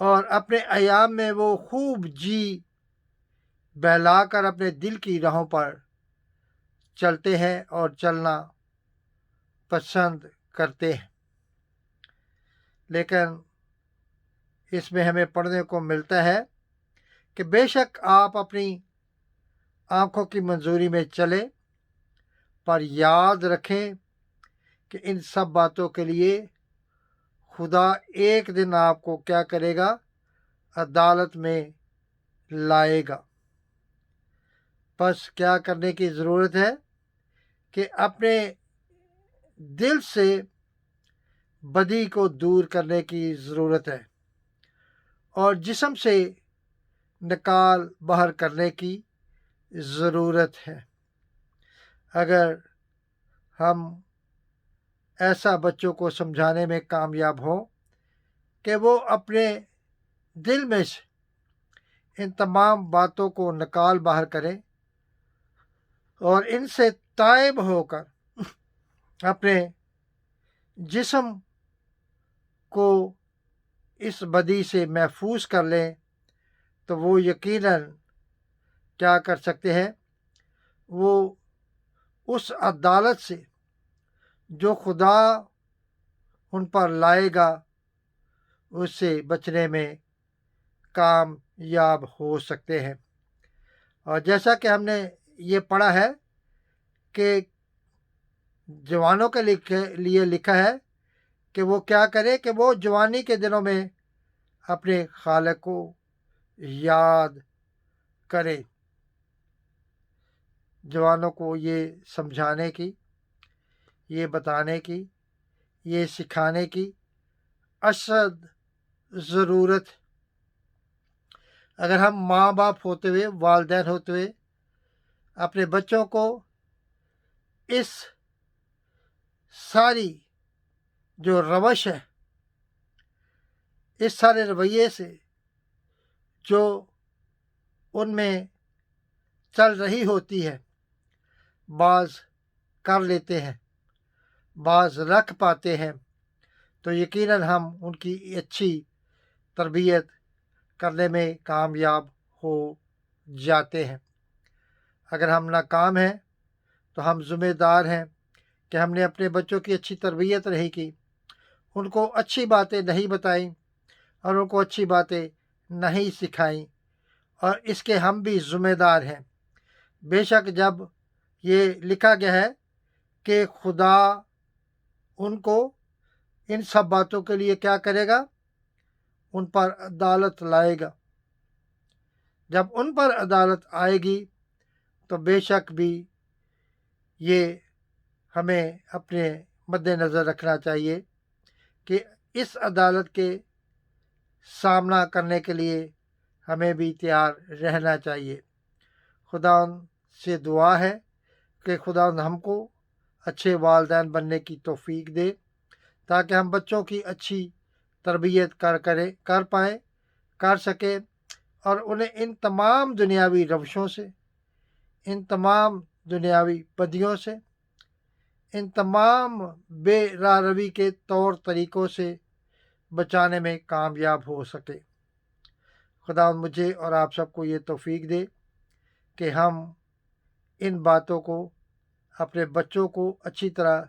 اور اپنے ایام میں وہ خوب جی بہلا کر اپنے دل کی راہوں پر چلتے ہیں اور چلنا پسند کرتے ہیں۔ لیکن اس میں ہمیں پڑھنے کو ملتا ہے کہ بے شک آپ اپنی آنکھوں کی منظوری میں چلے، پر یاد رکھیں کہ ان سب باتوں کے لیے خدا ایک دن آپ کو کیا کرے گا؟ عدالت میں لائے گا۔ بس کیا کرنے کی ضرورت ہے کہ اپنے دل سے بدی کو دور کرنے کی ضرورت ہے اور جسم سے نکال باہر کرنے کی ضرورت ہے۔ اگر ہم ایسا بچوں کو سمجھانے میں کامیاب ہوں کہ وہ اپنے دل میں سے ان تمام باتوں کو نکال باہر کریں اور ان سے تائب ہو کر اپنے جسم کو اس بدی سے محفوظ کر لیں، تو وہ یقیناً کیا کر سکتے ہیں؟ وہ اس عدالت سے جو خدا ان پر لائے گا اس سے بچنے میں کامیاب ہو سکتے ہیں۔ اور جیسا کہ ہم نے یہ پڑھا ہے کہ جوانوں کے لیے لکھا ہے کہ وہ کیا کرے کہ وہ جوانی کے دنوں میں اپنے خالق کو یاد کرے۔ جوانوں کو یہ سمجھانے کی، یہ بتانے کی، یہ سکھانے کی اشد ضرورت۔ اگر ہم ماں باپ ہوتے ہوئے، والدین ہوتے ہوئے اپنے بچوں کو اس ساری جو روش ہے، اس سارے رویے سے جو ان میں چل رہی ہوتی ہے، بعض کر لیتے ہیں، بعض رکھ پاتے ہیں، تو یقیناً ہم ان کی اچھی تربیت کرنے میں کامیاب ہو جاتے ہیں۔ اگر ہم ناکام ہیں تو ہم ذمہ دار ہیں کہ ہم نے اپنے بچوں کی اچھی تربیت نہیں کی، ان کو اچھی باتیں نہیں بتائیں اور ان کو اچھی باتیں نہیں سکھائیں، اور اس کے ہم بھی ذمہ دار ہیں۔ بے شک جب یہ لکھا گیا ہے کہ خدا ان کو ان سب باتوں کے لیے کیا کرے گا؟ ان پر عدالت لائے گا۔ جب ان پر عدالت آئے گی تو بے شک بھی یہ ہمیں اپنے مد نظر رکھنا چاہیے کہ اس عدالت کے سامنا کرنے کے لیے ہمیں بھی تیار رہنا چاہیے۔ خدا سے دعا ہے کہ خدا ہم کو اچھے والدین بننے کی توفیق دے، تاکہ ہم بچوں کی اچھی تربیت کر سکیں اور انہیں ان تمام دنیاوی روشوں سے، ان تمام دنیاوی بدیوں سے، ان تمام بے راہ روی کے طور طریقوں سے بچانے میں کامیاب ہو سکے۔ خدا مجھے اور آپ سب کو یہ توفیق دے کہ ہم ان باتوں کو اپنے بچوں کو اچھی طرح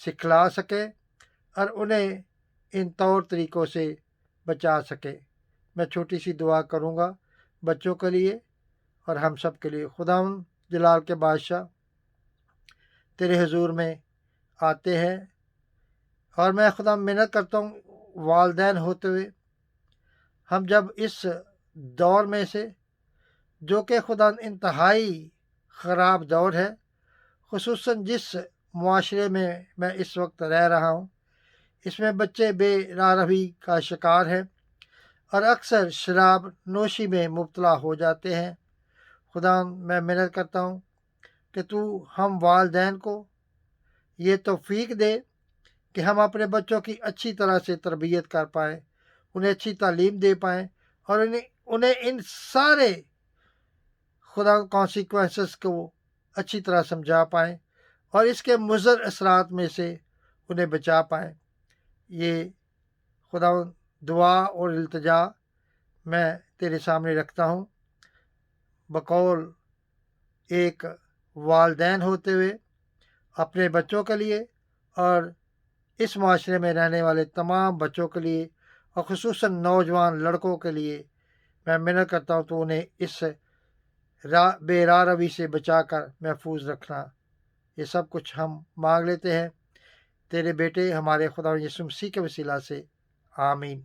سکھلا سکیں اور انہیں ان طور طریقوں سے بچا سکیں۔ میں چھوٹی سی دعا کروں گا بچوں کے لیے اور ہم سب کے لیے۔ خدا جلال کے بادشاہ، تیرے حضور میں آتے ہیں اور میں خدا محنت کرتا ہوں والدین ہوتے ہوئے ہم جب اس دور میں سے جو کہ خدا انتہائی خراب دور ہے، خصوصاً جس معاشرے میں میں اس وقت رہ رہا ہوں، اس میں بچے بے راہ روی کا شکار ہیں اور اکثر شراب نوشی میں مبتلا ہو جاتے ہیں۔ خدا میں محنت کرتا ہوں کہ تو ہم والدین کو یہ توفیق دے کہ ہم اپنے بچوں کی اچھی طرح سے تربیت کر پائیں، انہیں اچھی تعلیم دے پائیں اور انہیں ان سارے خدا کانسیکوینسز کو اچھی طرح سمجھا پائیں اور اس کے مضر اثرات میں سے انہیں بچا پائیں۔ یہ خدا دعا اور التجا میں تیرے سامنے رکھتا ہوں بقول ایک والدین ہوتے ہوئے اپنے بچوں کے لیے اور اس معاشرے میں رہنے والے تمام بچوں کے لیے اور خصوصاً نوجوان لڑکوں کے لیے میں محنت کرتا ہوں تو انہیں اس بے راہ روی سے بچا کر محفوظ رکھنا۔ یہ سب کچھ ہم مانگ لیتے ہیں تیرے بیٹے ہمارے خدا یسوع مسیح کے وسیلہ سے، آمین۔